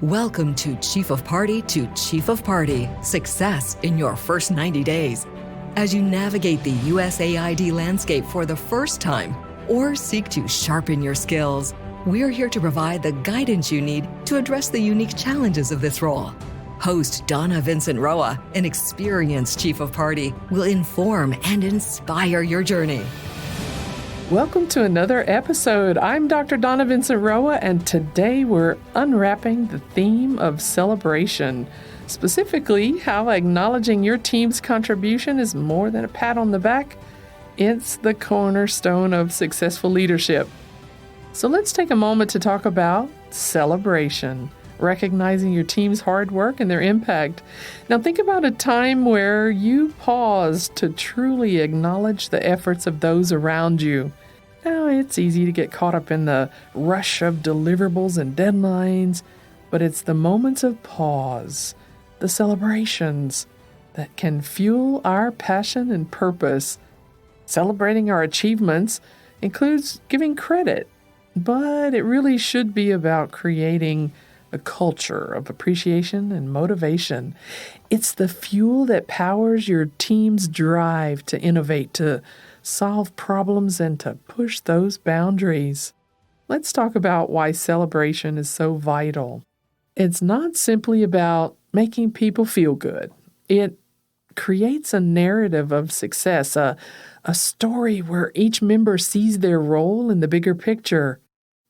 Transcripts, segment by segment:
Welcome to Chief of Party to Chief of Party, success in your first 90 days. As you navigate the USAID landscape for the first time or seek to sharpen your skills, we're here to provide the guidance you need to address the unique challenges of this role. Host Donna Vincent Roa, an experienced Chief of Party, will inform and inspire your journey. Welcome to another episode. I'm Dr. Donna Vincent Roa, and today we're unwrapping the theme of celebration, specifically how acknowledging your team's contribution is more than a pat on the back. It's the cornerstone of successful leadership. So let's take a moment to talk about celebration, recognizing your team's hard work and their impact. Now think about a time where you paused to truly acknowledge the efforts of those around you. Now, it's easy to get caught up in the rush of deliverables and deadlines, but it's the moments of pause, the celebrations, that can fuel our passion and purpose. Celebrating our achievements includes giving credit, but it really should be about creating a culture of appreciation and motivation. It's the fuel that powers your team's drive to innovate, to solve problems, and to push those boundaries. Let's talk about why celebration is so vital. It's not simply about making people feel good. It creates a narrative of success, a story where each member sees their role in the bigger picture.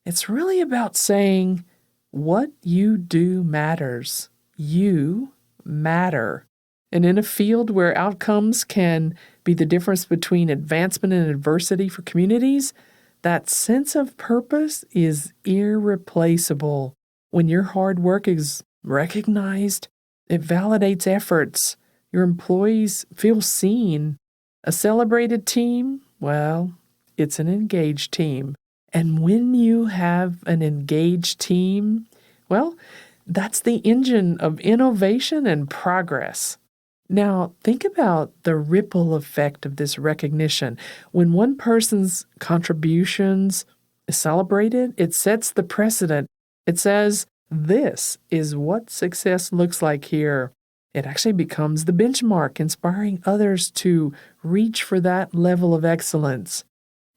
It's really about saying, what you do matters. You matter. And in a field where outcomes can be the difference between advancement and adversity for communities, that sense of purpose is irreplaceable. When your hard work is recognized, it validates efforts. Your employees feel seen. A celebrated team, well, it's an engaged team. And when you have an engaged team, well, that's the engine of innovation and progress. Now, think about the ripple effect of this recognition. When one person's contributions is celebrated, it sets the precedent. It says, this is what success looks like here. It actually becomes the benchmark, inspiring others to reach for that level of excellence.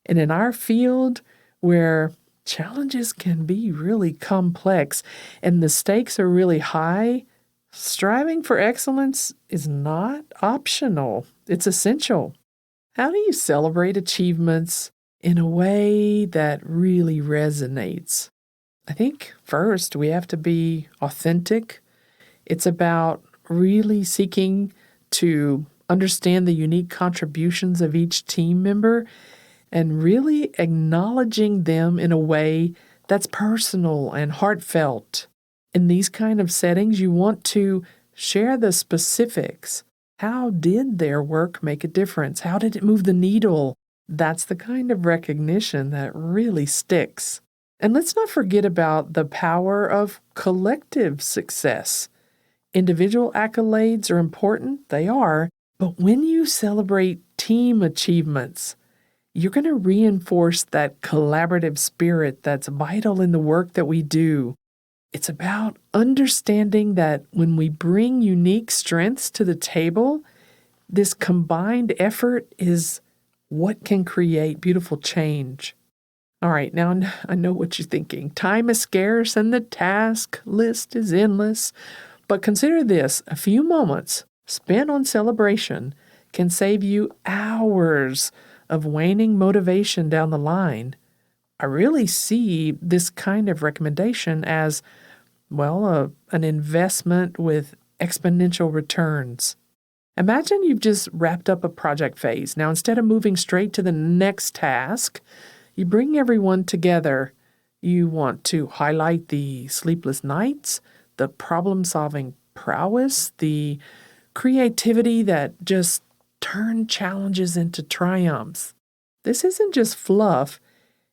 And in our field, where challenges can be really complex and the stakes are really high, striving for excellence is not optional. It's essential. How do you celebrate achievements in a way that really resonates? I think first we have to be authentic. It's about really seeking to understand the unique contributions of each team member and really acknowledging them in a way that's personal and heartfelt. In these kind of settings, you want to share the specifics. How did their work make a difference? How did it move the needle? That's the kind of recognition that really sticks. And let's not forget about the power of collective success. Individual accolades are important, they are, but when you celebrate team achievements, you're going to reinforce that collaborative spirit that's vital in the work that we do. It's about understanding that when we bring unique strengths to the table, this combined effort is what can create beautiful change. All right, now I know what you're thinking. Time is scarce and the task list is endless. But consider this, a few moments spent on celebration can save you hours of waning motivation down the line. I really see this kind of recommendation as, well, an investment with exponential returns. Imagine you've just wrapped up a project phase. Now, instead of moving straight to the next task, you bring everyone together. You want to highlight the sleepless nights, the problem-solving prowess, the creativity that just turned challenges into triumphs. This isn't just fluff.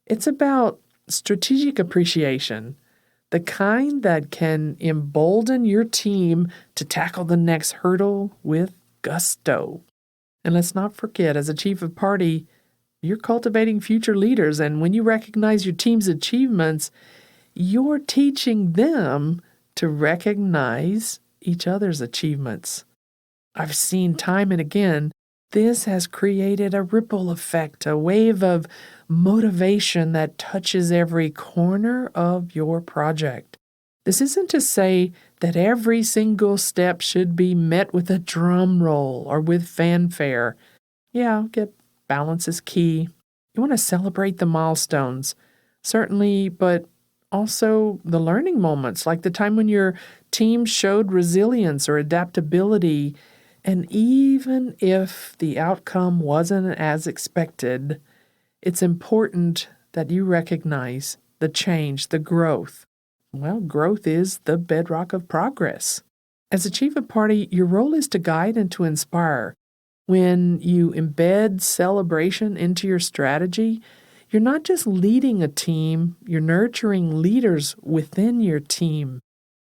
It's about strategic appreciation, the kind that can embolden your team to tackle the next hurdle with gusto. And let's not forget, as a chief of party, you're cultivating future leaders, and when you recognize your team's achievements, you're teaching them to recognize each other's achievements. I've seen time and again, this has created a ripple effect, a wave of motivation that touches every corner of your project. This isn't to say that every single step should be met with a drum roll or with fanfare. Yeah, balance is key. You want to celebrate the milestones, certainly, but also the learning moments, like the time when your team showed resilience or adaptability. And even if the outcome wasn't as expected, it's important that you recognize the change, the growth. Well, growth is the bedrock of progress. As a chief of party, your role is to guide and to inspire. When you embed celebration into your strategy, you're not just leading a team, you're nurturing leaders within your team.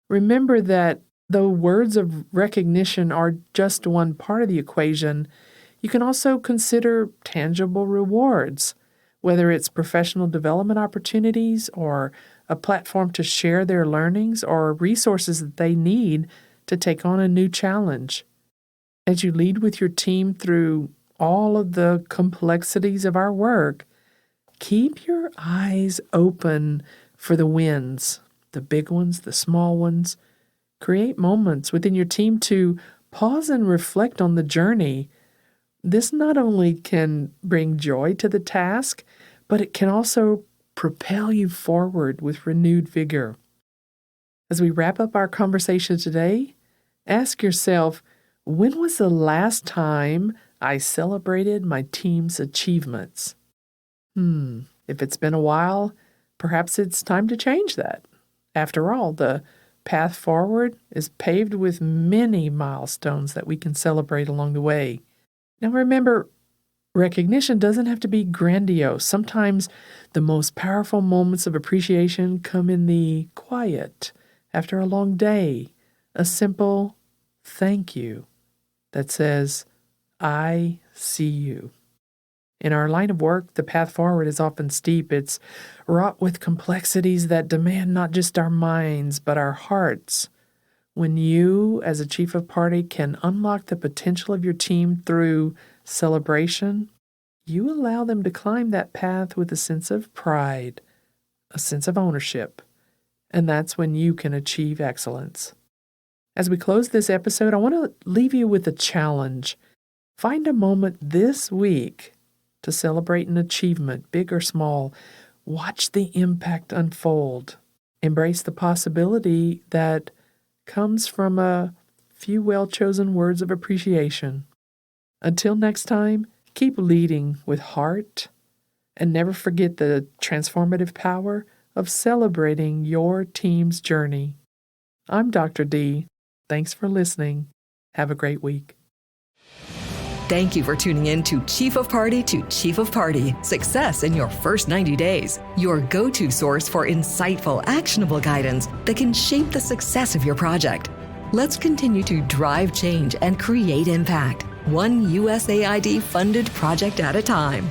Remember that though words of recognition are just one part of the equation, you can also consider tangible rewards, whether it's professional development opportunities or a platform to share their learnings or resources that they need to take on a new challenge. As you lead with your team through all of the complexities of our work, keep your eyes open for the wins, the big ones, the small ones. Create moments within your team to pause and reflect on the journey. This not only can bring joy to the task, but it can also propel you forward with renewed vigor. As we wrap up our conversation today, ask yourself, when was the last time I celebrated my team's achievements? If it's been a while, perhaps it's time to change that. After all, the path forward is paved with many milestones that we can celebrate along the way. Now remember, recognition doesn't have to be grandiose. Sometimes the most powerful moments of appreciation come in the quiet, after a long day, a simple thank you that says, I see you. In our line of work, the path forward is often steep. It's wrought with complexities that demand not just our minds, but our hearts. When you, as a chief of party, can unlock the potential of your team through celebration, you allow them to climb that path with a sense of pride, a sense of ownership, and that's when you can achieve excellence. As we close this episode, I want to leave you with a challenge. Find a moment this week to celebrate an achievement, big or small. Watch the impact unfold. Embrace the possibility that comes from a few well-chosen words of appreciation. Until next time, keep leading with heart, and never forget the transformative power of celebrating your team's journey. I'm Dr. D. Thanks for listening. Have a great week. Thank you for tuning in to Chief of Party to Chief of Party, Success in Your First 90 Days, your go-to source for insightful, actionable guidance that can shape the success of your project. Let's continue to drive change and create impact, one USAID-funded project at a time.